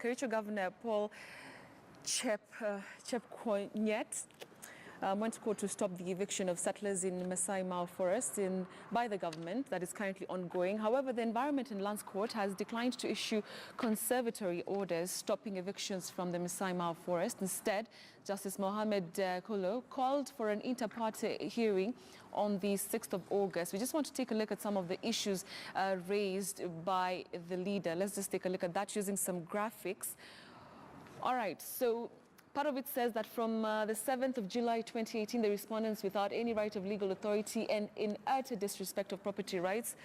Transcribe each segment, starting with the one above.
Kericho Governor Paul Chepkwonyet went to court to stop the eviction of settlers in Masai Mara Forest by the government that is currently ongoing. However, the Environment and Lands Court has declined to issue conservatory orders stopping evictions from the Masai Mara Forest. Instead, Justice Mohammed Kolo called for an inter-party hearing on the 6th of August. We just want to take a look at some of the issues raised by the leader. Let's just take a look at that using some graphics. All right, so part of it says that from the 7th of July 2018, the respondents, without any right of legal authority and in utter disrespect of property rights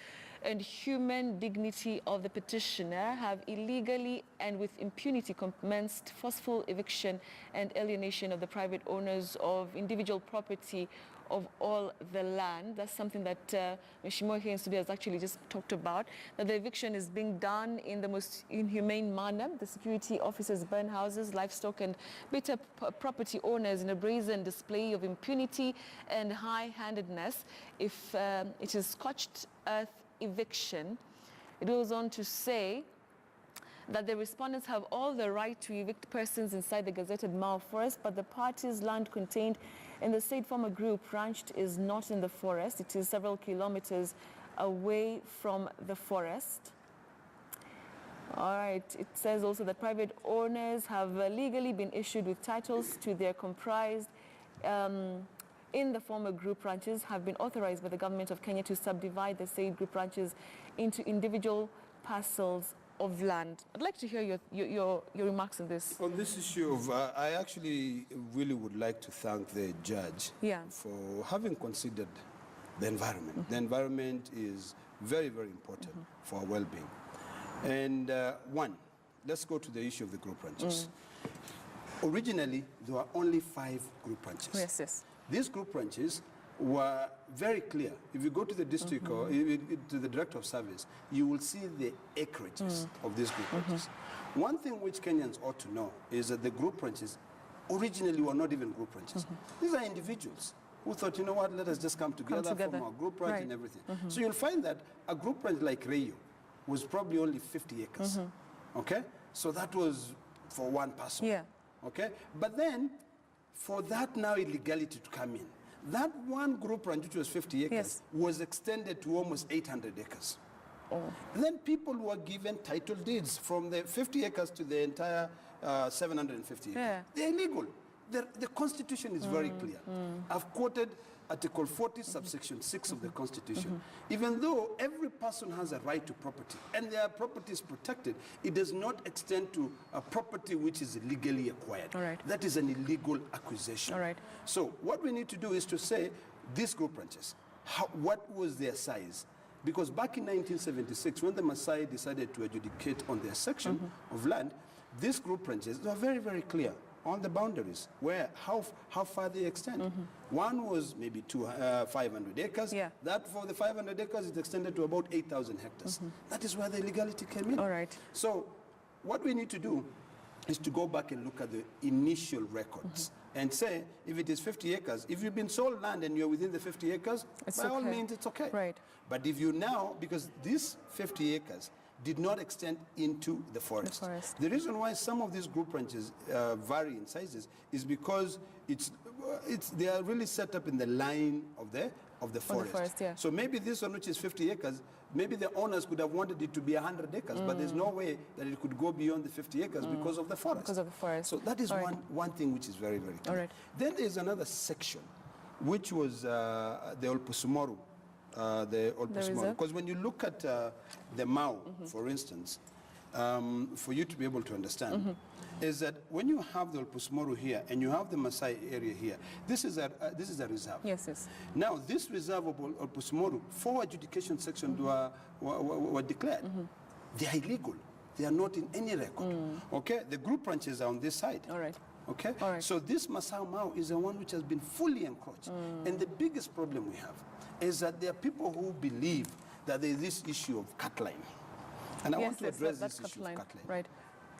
and human dignity of the petitioner, have illegally and with impunity commenced forceful eviction and alienation of the private owners of individual property of all the land. That's something that Mheshimiwa here in studio has actually just talked about, that the eviction is being done in the most inhumane manner. The security officers burn houses, livestock and bitter property owners in a brazen display of impunity and high-handedness. If it is scorched earth eviction, it goes on to say that the respondents have all the right to evict persons inside the gazetted Mara Forest, but the party's land contained in the said former group ranched is not in the forest. It is several kilometers away from the forest. All right, it says also that private owners have legally been issued with titles to their comprised in the former group ranches, have been authorized by the government of Kenya to subdivide the said group ranches into individual parcels of land. I'd like to hear your remarks on this. On this issue of, I actually really would like to thank the judge for having considered the environment. The environment is very, very important for our well-being. And one, let's go to the issue of the group ranches. Originally, there were only 5 group ranches. Yes, yes. These group ranches were very clear. If you go to the district or to the director of service, you will see the acreages of these group ranches. One thing which Kenyans ought to know is that the group ranches originally were not even group ranches. These are individuals who thought, you know what, let us just come together. From our group ranch and everything. So you'll find that a group ranch like Rayo was probably only 50 acres. Okay? So that was for one person. Yeah. Okay? But then, for that now illegality to come in, that one group ranch, which was 50 acres, was extended to almost 800 acres. And then people were given title deeds from the 50 acres to the entire 750 acres. They're illegal. The Constitution is very clear. I've quoted Article 40, subsection 6 of the Constitution. Even though every person has a right to property, and their property is protected, it does not extend to a property which is illegally acquired. That is an illegal acquisition. So what we need to do is to say, these group ranches, what was their size? Because back in 1976, when the Maasai decided to adjudicate on their section of land, these group ranches were very, very clear on the boundaries, where how far they extend. One was maybe 500 acres. That for the 500 acres, it extended to about 8,000 hectares. That is where the illegality came in. So what we need to do is to go back and look at the initial records and say, if it is 50 acres, if you've been sold land and you're within the 50 acres, by all means, it's okay. But if you now, because these 50 acres did not extend into the forest. The reason why some of these group ranches vary in sizes is because they are really set up in the line of the forest. So maybe this one, which is 50 acres, maybe the owners could have wanted it to be 100 acres, but there's no way that it could go beyond the 50 acres because of the forest. So that is one thing which is very, very clear. Then there's another section, which was the Olpusumoru. Because when you look at the Mau, for instance, for you to be able to understand, is that when you have the Olpusumoru here and you have the Maasai area here, this is a reserve. Now, this reserve of Olpusumoru, 4 adjudication sections were declared. They are illegal. They are not in any record. Okay, the group ranches are on this side. Okay, so this Masai Mau is the one which has been fully encroached. And the biggest problem we have is that there are people who believe that there is this issue of cut line. And I want to address this issue of cut line.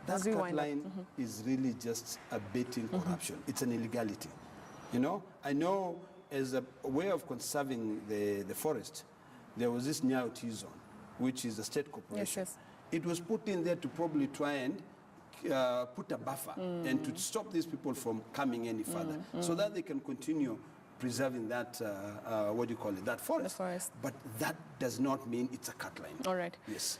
That cut line is really just abating corruption. It's an illegality. You know, I know as a way of conserving the forest, there was this Nyayo T zone, which is a state corporation. It was put in there to probably try and put a buffer and to stop these people from coming any further so that they can continue preserving that, what do you call it, that forest. The forest. But that does not mean it's a cut line. All right. Yes.